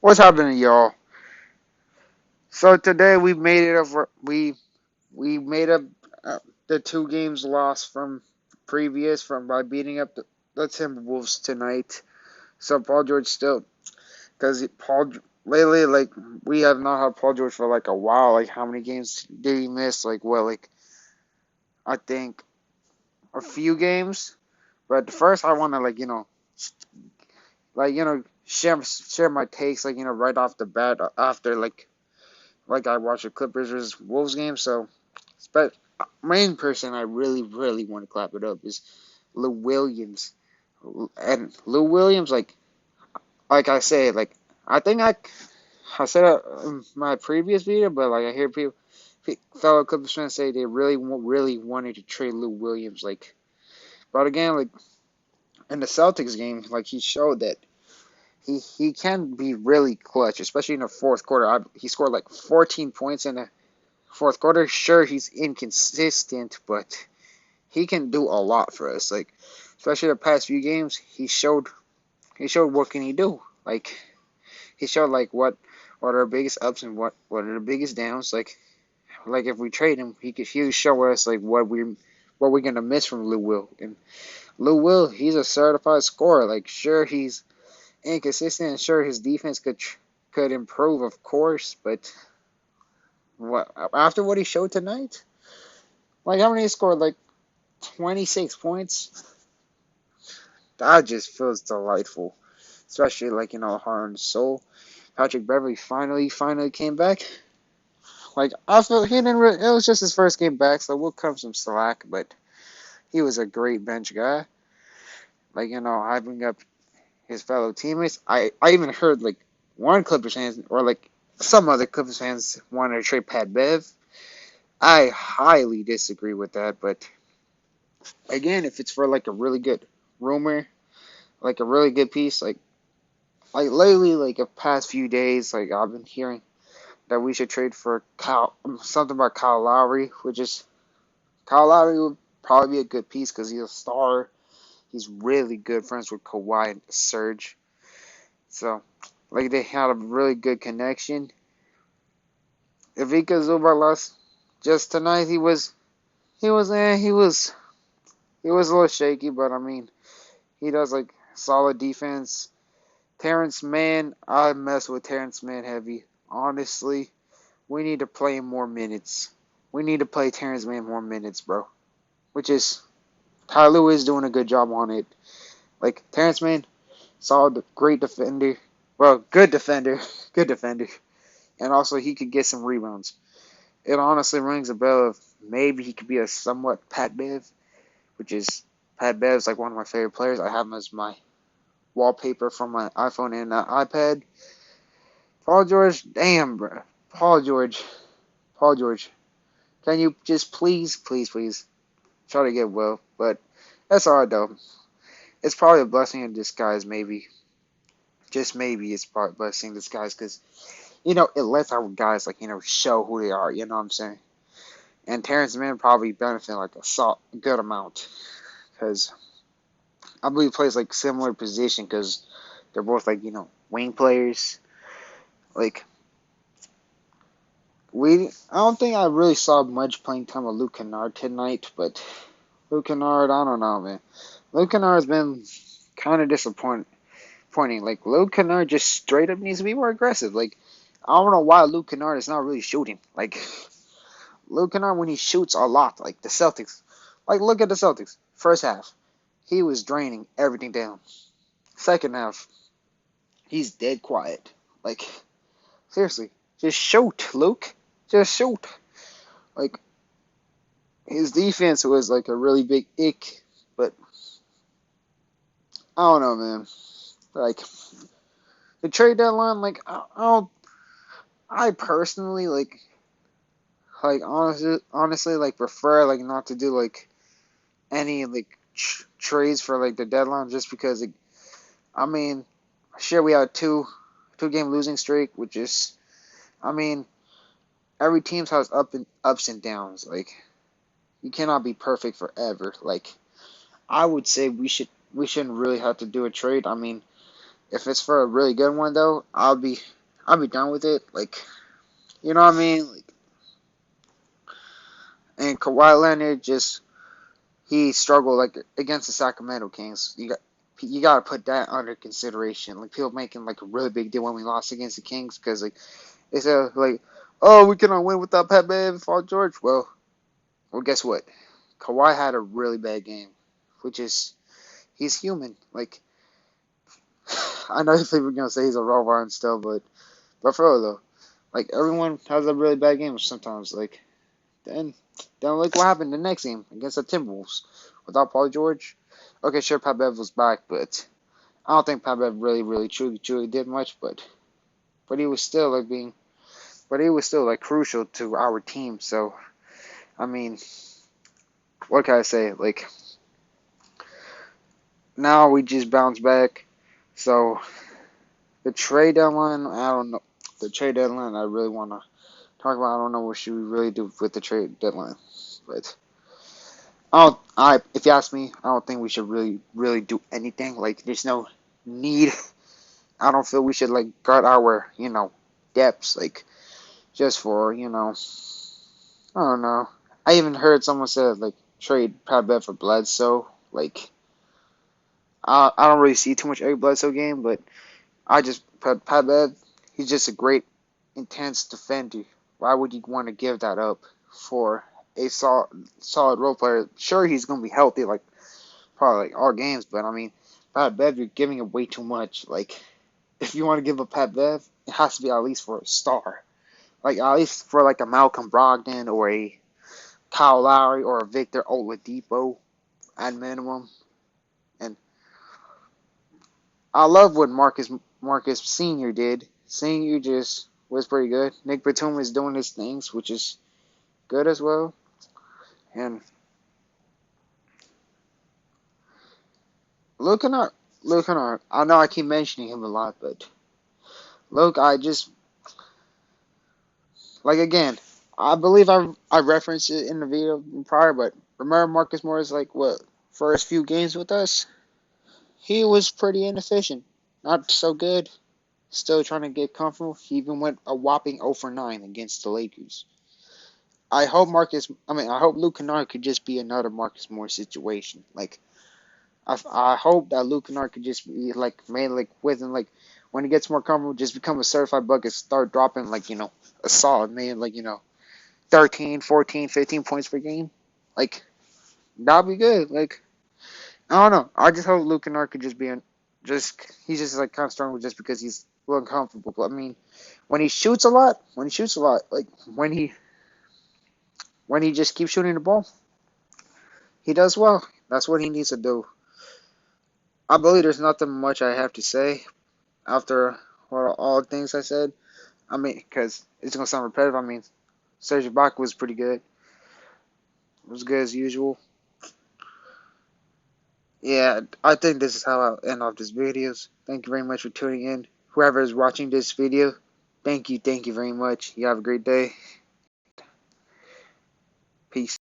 What's happening, y'all? So today we made it up. We made up the two games lost from previous from by beating up the Timberwolves tonight. So Paul George still because Paul lately we have not had Paul George for like a while. Like how many games did he miss? I think a few games. But first I want to share my takes right off the bat after I watched the Clippers versus Wolves game. So, but main person I really want to clap it up is Lou Williams. And Lou Williams, like I say, I think I said it in my previous video, but like I hear fellow Clippers fans say they really wanted to trade Lou Williams. But again, in the Celtics game, he showed that he can be really clutch, especially in the fourth quarter. He scored like 14 points in the fourth quarter. Sure, he's inconsistent, but he can do a lot for us. Especially the past few games, he showed what can he do. He showed what are our biggest ups and what are the biggest downs. Like if we trade him, he would show us what we're gonna miss from Lou Will. And Lou Will, he's a certified scorer. Sure he's inconsistent, and sure his defense could improve, of course, but what after what he showed tonight, how many he scored? 26 points. That just feels delightful, especially heart and soul. Patrick Beverly finally came back. I feel he didn't. It was just his first game back, so we'll cut him some slack. But he was a great bench guy. Hyping up his fellow teammates. I even heard one Clippers fans or some other Clippers fans wanted to trade Pat Bev. I highly disagree with that, but again, if it's for a really good rumor, a really good piece, lately, the past few days, I've been hearing that we should trade for something about Kyle Lowry, which is Kyle Lowry would probably be a good piece because he's a star. He's really good friends with Kawhi and Serge, so they had a really good connection. Ivica Zubac just tonight he was he was a little shaky, but I mean he does solid defense. Terrence Mann, I mess with Terrence Mann heavy. Honestly, we need to play him more minutes. We need to play Terrence Mann more minutes, bro. Which is Tyler is doing a good job on it. Terrence Mann, solid, great defender. Well, good defender, good defender, and also he could get some rebounds. It honestly rings a bell of maybe he could be a somewhat Pat Bev, which is Pat Bev's one of my favorite players. I have him as my wallpaper from my iPhone and iPad. Paul George, damn, bro. Paul George, Paul George. Can you just please try to get well? But that's alright though. It's probably a blessing in disguise, maybe. Just maybe it's probably a blessing in disguise because, it lets our guys, show who they are, you know what I'm saying? And Terrence Mann probably benefit a good amount because I believe he plays similar position because they're both wing players. Like I don't think I really saw much playing time with Luke Kennard tonight, but Luke Kennard, I don't know, man. Luke Kennard's been kind of disappointing. Luke Kennard just straight up needs to be more aggressive. I don't know why Luke Kennard is not really shooting. Luke Kennard when he shoots a lot, the Celtics. Look at the Celtics. First half, he was draining everything down. Second half, he's dead quiet. Like seriously, just shoot, Luke. Just shoot. Like his defense was a really big ick, but I don't know, man. Like the trade deadline, I personally honestly prefer not to do any trades for the deadline just because I mean sure we have a two game losing streak, which is I mean every team has ups and downs. You cannot be perfect forever. I would say we shouldn't really have to do a trade. I mean If it's for a really good one though, I'll be done with it. Like, you know what I mean? Like, and Kawhi Leonard just he struggled like against the Sacramento Kings. You got to put that under consideration. Like people making like a really big deal when we lost against the Kings because like they said like, oh, we cannot win without Pat Bev and Paul George. Well, guess what? Kawhi had a really bad game, which is he's human. Like I know people are gonna say he's a robot and stuff, but for real though, like everyone has a really bad game sometimes. Like then then look what happened the next game against the Timberwolves without Paul George. Okay, sure, Pat Bev was back, but I don't think Pat Bev really truly did much. But he was still like crucial to our team. So I mean, what can I say? Like now we just bounced back. So the trade deadline, I don't know. The trade deadline, I really want to talk about. I don't know what should we really do with the trade deadline, but if you ask me, I don't think we should really do anything. Like, there's no need. I don't feel we should like guard our depths like just for I don't know. I even heard someone say like trade Pat Bev for Bledsoe. Like, I don't really see too much Eric Bledsoe game, but I just Pat Bev. He's just a great, intense defender. Why would you want to give that up for a solid role player? Sure, he's gonna be healthy, like probably like all games, but I mean, Pat Bev, you're giving it way too much. Like, if you want to give up Pat Bev, it has to be at least for a star, like at least for like a Malcolm Brogdon or a Kyle Lowry or a Victor Oladipo at minimum. And I love what Marcus Senior did. Senior just was pretty good. Nick Batum is doing his things, which is good as well. And looking at I know I keep mentioning him a lot, but look, I just like again. I believe I referenced it in the video prior, but remember Marcus Morris like what first few games with us? He was pretty inefficient, not so good. Still trying to get comfortable. He even went a whopping 0 for 9 against the Lakers. I hope Luke Kennard could just be another Marcus Morris situation. Like, I hope that Luke Kennard could just be like made like within like when he gets more comfortable, just become a certified bucket, start dropping like a solid man like 13, 14, 15 points per game. Like that'd be good. Like I don't know. I just hope Luke Kennard could just be just he's just like kind of strong just because he's a little uncomfortable. But I mean, when he shoots a lot, like when he just keeps shooting the ball, he does well. That's what he needs to do. I believe there's nothing much I have to say after all the things I said. I mean, because it's going to sound repetitive. I mean, Serge Ibaka was pretty good. It was good as usual. Yeah, I think this is how I'll end off this videos. Thank you very much for tuning in. Whoever is watching this video, thank you very much. You have a great day. Peace.